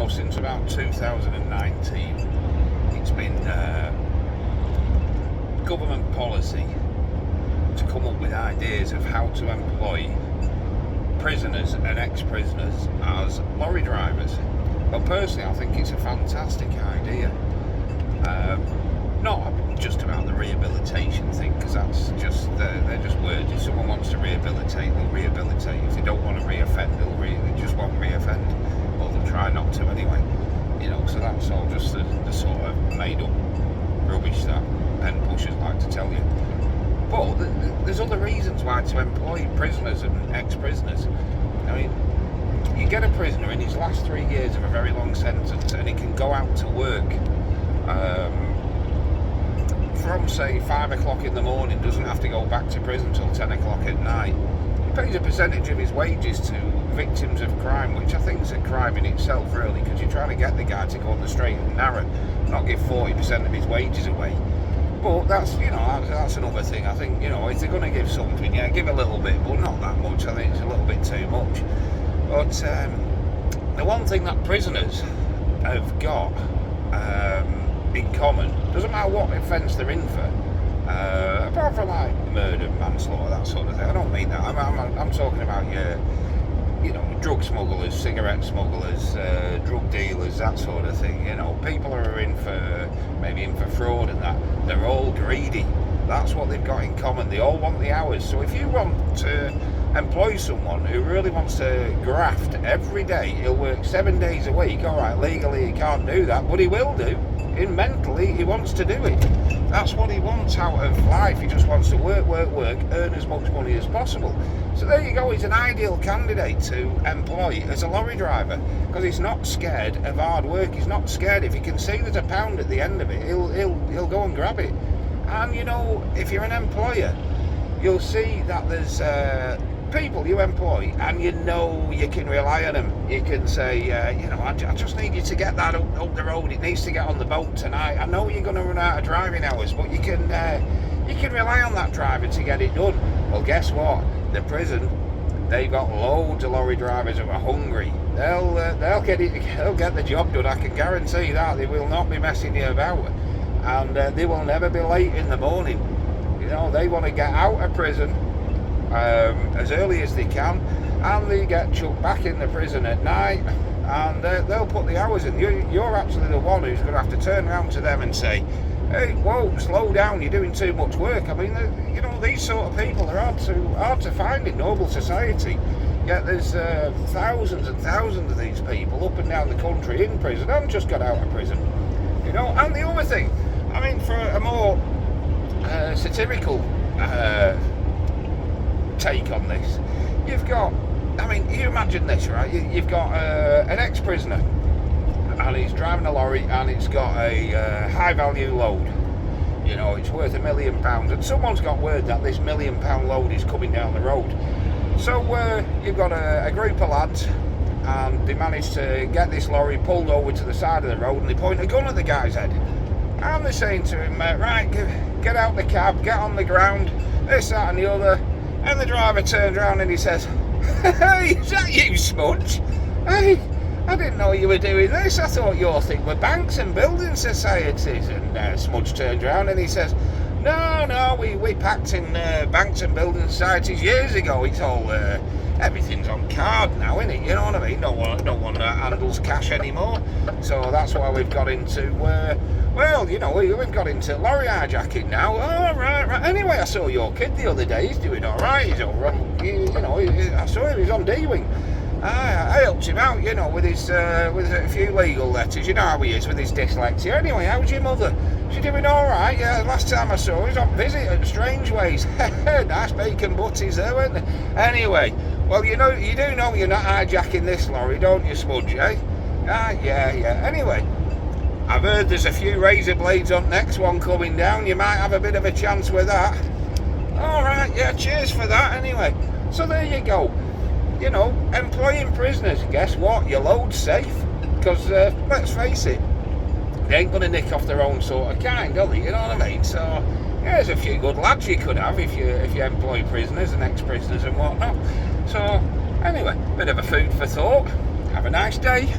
since about 2019, it's been government policy to come up with ideas of how to employ prisoners and ex-prisoners as lorry drivers. Well, personally, I think it's a fantastic idea. Not just about the rehabilitation thing, because that's just they're just words. If someone wants to rehabilitate, they'll rehabilitate. If they don't want to re-offend, they just won't re-offend, or they'll try not to anyway. So that's all just the sort of made-up rubbish that pen pushers like to tell you. But there's other reasons why to employ prisoners and ex-prisoners. I mean, you get a prisoner in his last 3 years of a very long sentence, and he can go out to work from, say, 5 o'clock in the morning, doesn't have to go back to prison till 10 o'clock at night. He pays a percentage of his wages to victims of crime, which I think is a crime in itself, really, because you're trying to get the guy to go on the straight and narrow, not give 40% of his wages away. But that's another thing. I think, if they're going to give something, yeah, give a little bit, but not that much. I think it's a little bit too much. But the one thing that prisoners have got in common, doesn't matter what offence they're in for, apart from like murder, manslaughter, that sort of thing. I don't mean that. I'm talking about drug smugglers, cigarette smugglers, drug dealers, that sort of thing. People who are maybe in for fraud and that, they're all greedy. That's what they've got in common. They all want the hours. So if you want to employ someone who really wants to graft every day, he'll work 7 days a week. All right, legally he can't do that, but he will do. Mentally, he wants to do it. That's what he wants out of life. He just wants to work, earn as much money as possible. So there you go. He's an ideal candidate to employ as a lorry driver, because he's not scared of hard work. He's not scared. If he can see there's a pound at the end of it, he'll go and grab it. And if you're an employer, you'll see that there's people you employ, and you can rely on them. You can say, I just need you to get that up the road. It needs to get on the boat tonight. I know you're going to run out of driving hours, but you can rely on that driver to get it done. Well, guess what? The prison, they've got loads of lorry drivers who are hungry. They'll get the job done. I can guarantee that. They will not be messing you about, and they will never be late in the morning. They want to get out of prison as early as they can, and they get chucked back in the prison at night, and they'll put the hours in. You're actually the one who's going to have to turn around to them and say, hey, whoa, slow down, you're doing too much work. I mean, these sort of people are hard to find in normal society, yet there's thousands and thousands of these people up and down the country in prison and just got out of prison. And the other thing, I mean, for a more satirical take on this, you've got, you imagine this, right? You've got an ex-prisoner, and he's driving a lorry, and it's got a high value load. It's worth £1 million, and someone's got word that this £1 million load is coming down the road. So you've got a group of lads, and they manage to get this lorry pulled over to the side of the road, and they point a gun at the guy's head, and they're saying to him, right, get out the cab, get on the ground, this, that and the other. And the driver turns around and he says, hey, is that you, Smudge? Hey, I didn't know you were doing this. I thought your thing were banks and building societies. And Smudge turns around and he says, no, we packed in banks and building societies years ago. It's all, everything's on card now, isn't it? You know what I mean? No one handles cash anymore. So that's why we've got into, we've got into lorry hijacking now. Oh, right. Anyway, I saw your kid the other day. He's doing all right. He's all right. I saw him. He's on D-Wing. I helped him out, with a few legal letters. You know how he is with his dyslexia. Anyway, how's your mother? She's doing all right. Yeah, last time I saw her, he was on visit at Strange Ways. Nice bacon butties there, weren't they? Anyway, well, you do know you're not hijacking this lorry, don't you, Smudge, eh? Yeah. Anyway, I've heard there's a few razor blades on next one coming down. You might have a bit of a chance with that. All right, yeah, cheers for that. Anyway, so there you go. Employing prisoners, guess what? Your load's safe, because let's face it, they ain't going to nick off their own sort of kind, are they? You know what I mean? So, yeah, there's a few good lads you could have if you employ prisoners and ex-prisoners and whatnot. So, anyway, bit of a food for thought. Have a nice day.